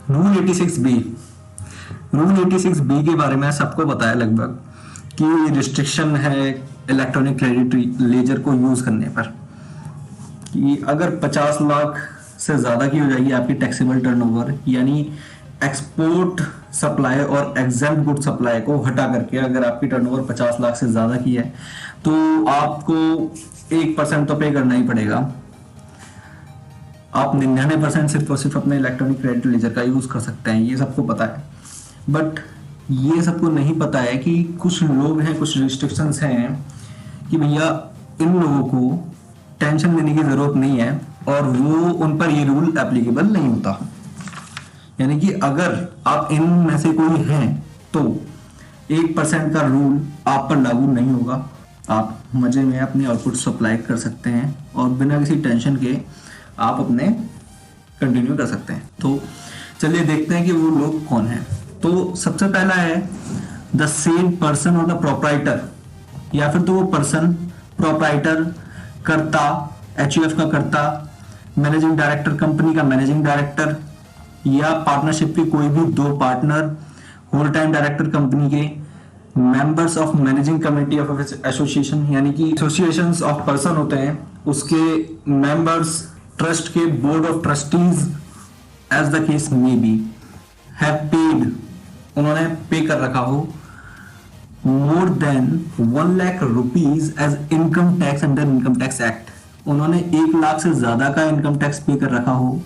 Rule 86 B, rule 86 B के बारे में सबको पता है लगभग कि रिस्ट्रिक्शन है इलेक्ट्रॉनिक क्रेडिट लेजर को यूज करने पर, कि अगर 50 लाख से ज्यादा की हो जाएगी आपकी टैक्सेबल टर्नओवर, यानी एक्सपोर्ट सप्लाई और एग्जेम्प्ट गुड सप्लाई को हटा करके अगर आपकी टर्नओवर 50 लाख से ज्यादा की है तो आपको 1% तो पे करना ही पड़ेगा। आप 99% सिर्फ और सिर्फ अपने इलेक्ट्रॉनिक क्रेडिट लेजर का यूज कर सकते हैं, ये सबको पता है। बट ये सबको नहीं पता है कि कुछ लोग हैं, कुछ रिस्ट्रिक्शंस हैं कि भैया इन लोगों को टेंशन लेने की जरूरत नहीं है और वो उन पर ये रूल एप्लीकेबल नहीं होता। यानी कि अगर आप इन में से कोई हैं तो 1% का रूल आप पर लागू नहीं होगा। आप मजे में अपनी आउटपुट सप्लाई कर सकते हैं और बिना किसी टेंशन के आप अपने कंटिन्यू कर सकते हैं। तो चलिए देखते हैं कि वो लोग कौन हैं। तो सबसे पहला है द सेम पर्सन और द प्रोप्राइटर, या फिर तो वो पर्सन प्रोप्राइटर, कर्ता, एचयूएफ का कर्ता, मैनेजिंग डायरेक्टर, कंपनी का मैनेजिंग डायरेक्टर, या पार्टनरशिप के कोई भी दो partner, whole time director company के, members of managing committee of association, यानी कि एसोसिएशंस ऑफ पर्सन होते हैं उसके मेंबर्स, ट्रस्ट के board of trustees as the case may be, have paid, उन्होंने पे कर रखा हो more than 1 lakh rupees as income tax under income tax act, उन्होंने 1 लाख से ज्यादा का इनकम टैक्स पे कर रखा हो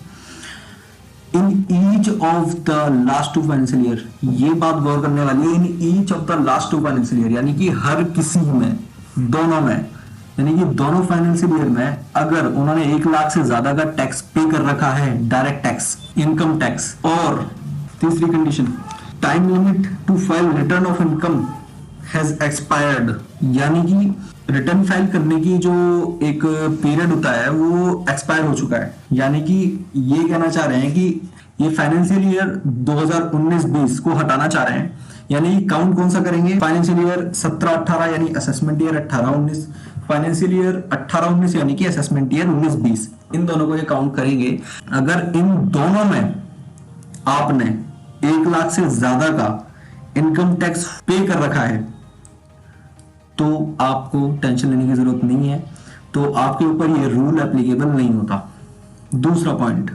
in each of the last 2 financial year. ये बात गौर करने वाली है, in each of the last 2 financial year, यानी कि हर किसी में, दोनों में, यानी कि दोनों फाइनेंशियल ईयर में अगर उन्होंने 1 लाख से ज्यादा का टैक्स पे कर रखा है, डायरेक्ट टैक्स, इनकम टैक्स। और तीसरी condition, time limit to file return of income has expired, यानी कि रिटर्न फाइल करने की जो एक पीरियड होता है वो एक्सपायर हो चुका है। यानी कि ये कहना चाह रहे हैं कि ये फाइनेंशियल ईयर 2019-20 को हटाना चाह रहे हैं। यानी काउंट कौन सा करेंगे, फाइनेंशियल ईयर 17-18 यानी असेसमेंट ईयर 18-19, फाइनेंशियल ईयर 18-19 यानी कि असेसमेंट ईयर 19-20, इन दोनों को ये काउंट करेंगे। अगर इन दोनों में आपने 1 लाख से ज्यादा का इनकम टैक्स पे कर रखा है तो आपको टेंशन लेने की जरूरत नहीं है, तो आपके ऊपर ये रूल एप्लीकेबल नहीं होता। दूसरा पॉइंट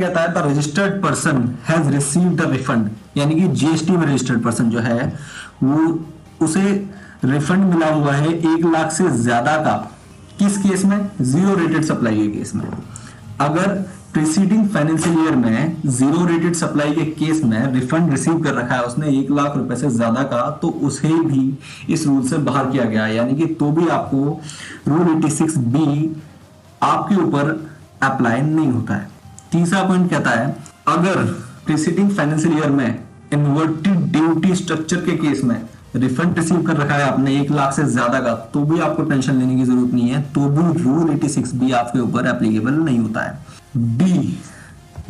कहता है the registered person has received the refund, यानी कि जीएसटी में रजिस्टर्ड पर्सन जो है वो उसे रिफंड मिला हुआ है 1 लाख से ज्यादा का। किस केस में, जीरो रेटेड सप्लाई के केस में। अगर प्रीसीडिंग फाइनेंशियल ईयर में जीरो रेटेड सप्लाई के केस में रिफंड रिसीव कर रखा है उसने 1 लाख रुपए से ज्यादा का, तो उसे भी इस रूल से बाहर किया गया है, यानी कि तो भी आपको रूल 86 आपके ऊपर अप्लाई नहीं होता है। तीसरा पॉइंट कहता है अगर प्रीसीडिंग फाइनेंशियल ईयर में इन्वर्टेड ड्यूटी स्ट्रक्चर के केस में रिफंड रिसीव कर रखा है आपने 1 लाख से ज्यादा का, तो भी आपको टेंशन लेने की जरूरत नहीं है, तो भी रूल 86 आपके ऊपर एप्लीकेबल नहीं होता है। डी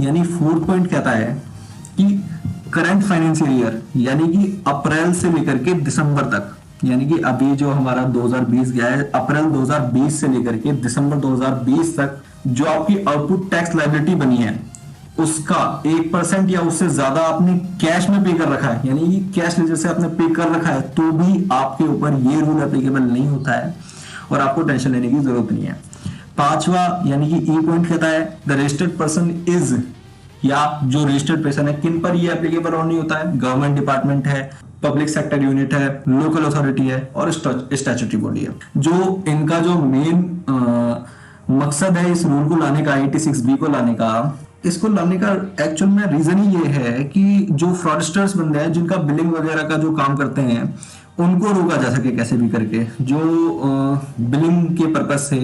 यानी 4th पॉइंट कहता है कि करंट फाइनेंशियल ईयर, यानी कि अप्रैल से लेकर के दिसंबर तक, यानी कि अभी जो हमारा 2020 गया है, अप्रैल 2020 से लेकर के दिसंबर 2020 तक जो आपकी आउटपुट टैक्स लायबिलिटी बनी है उसका 1% या उससे ज्यादा आपने कैश में पे कर रखा है, यानी कि कैश लेजर से आपने पे कर रखा है, तो भी आपके ऊपर ये रूल एप्लीकेबल नहीं होता है और आपको टेंशन लेने की जरूरत नहीं है। 5वां यानी कि ई पॉइंट कहता है द रजिस्टर्ड पर्सन इज, या जो रजिस्टर्ड पर्सन है किन पर ये एप्लीकेबल और नहीं होता है, गवर्नमेंट डिपार्टमेंट है, पब्लिक सेक्टर यूनिट है, लोकल अथॉरिटी है और स्टैट्यूटरी बॉडी है। जो इनका जो मेन मकसद है इस रूल को लाने का, 86B को लाने का, इसको लाने का एक्चुअल में रीजन ही ये है कि जो फ्रॉडस्टर्स बंदे हैं जिनका बिलिंग वगैरह का जो काम करते हैं उनको रोका जा सके कैसे भी करके, जो बिलिंग के पर्पज से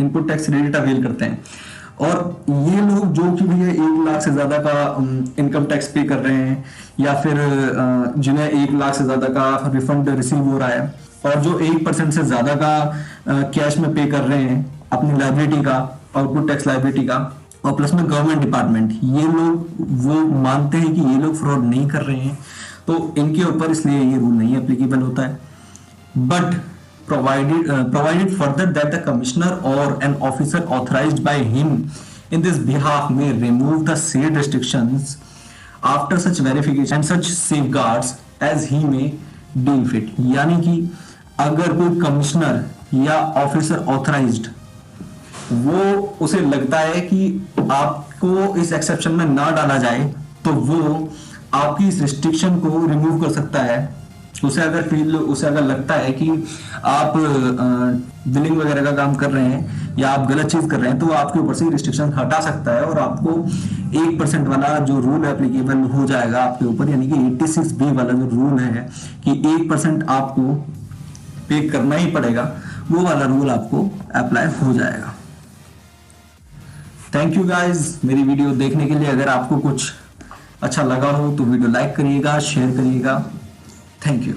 इनपुट टैक्स क्रेडिट अवेल करते हैं। और ये लोग जो कि भैया 1 लाख से ज्यादा का इनकम टैक्स पे कर रहे हैं या फिर जिन्हें 1 लाख से ज्यादा का रिफंड रिसीव हो रहा है और जो 1% से ज्यादा का कैश में पे कर रहे हैं अपनी लाइबिलिटी का, आउटपुट टैक्स लाइबिलिटी का, और प्लस में गवर्नमेंट डिपार्टमेंट, ये लोग वो मानते हैं कि ये लोग फ्रॉड नहीं कर रहे हैं, तो इनके ऊपर इसलिए ये रूल नहीं एप्लीकेबल होता है। But provided further that the commissioner or an officer authorized by him in this behalf may remove the said restrictions after such verification and such safeguards as he may deem fit. यानी कि अगर कोई commissioner या officer authorised वो उसे लगता है कि आपको इस एक्सेप्शन में ना डाला जाए तो वो आपकी इस रिस्ट्रिक्शन को रिमूव कर सकता है। उसे अगर लगता है कि आप बिलिंग वगैरह का काम कर रहे हैं या आप गलत चीज कर रहे हैं तो वो आपके ऊपर से रिस्ट्रिक्शन हटा सकता है और आपको 1% वाला जो रूल एप्लीकेबल हो जाएगा आपके ऊपर, यानी कि 86B वाला जो रूल है कि 1% आपको पे करना ही पड़ेगा, वो वाला रूल आपको अप्लाई हो जाएगा। थैंक यू गाइज मेरी वीडियो देखने के लिए। अगर आपको कुछ अच्छा लगा हो तो वीडियो लाइक करिएगा, शेयर करिएगा। Thank you.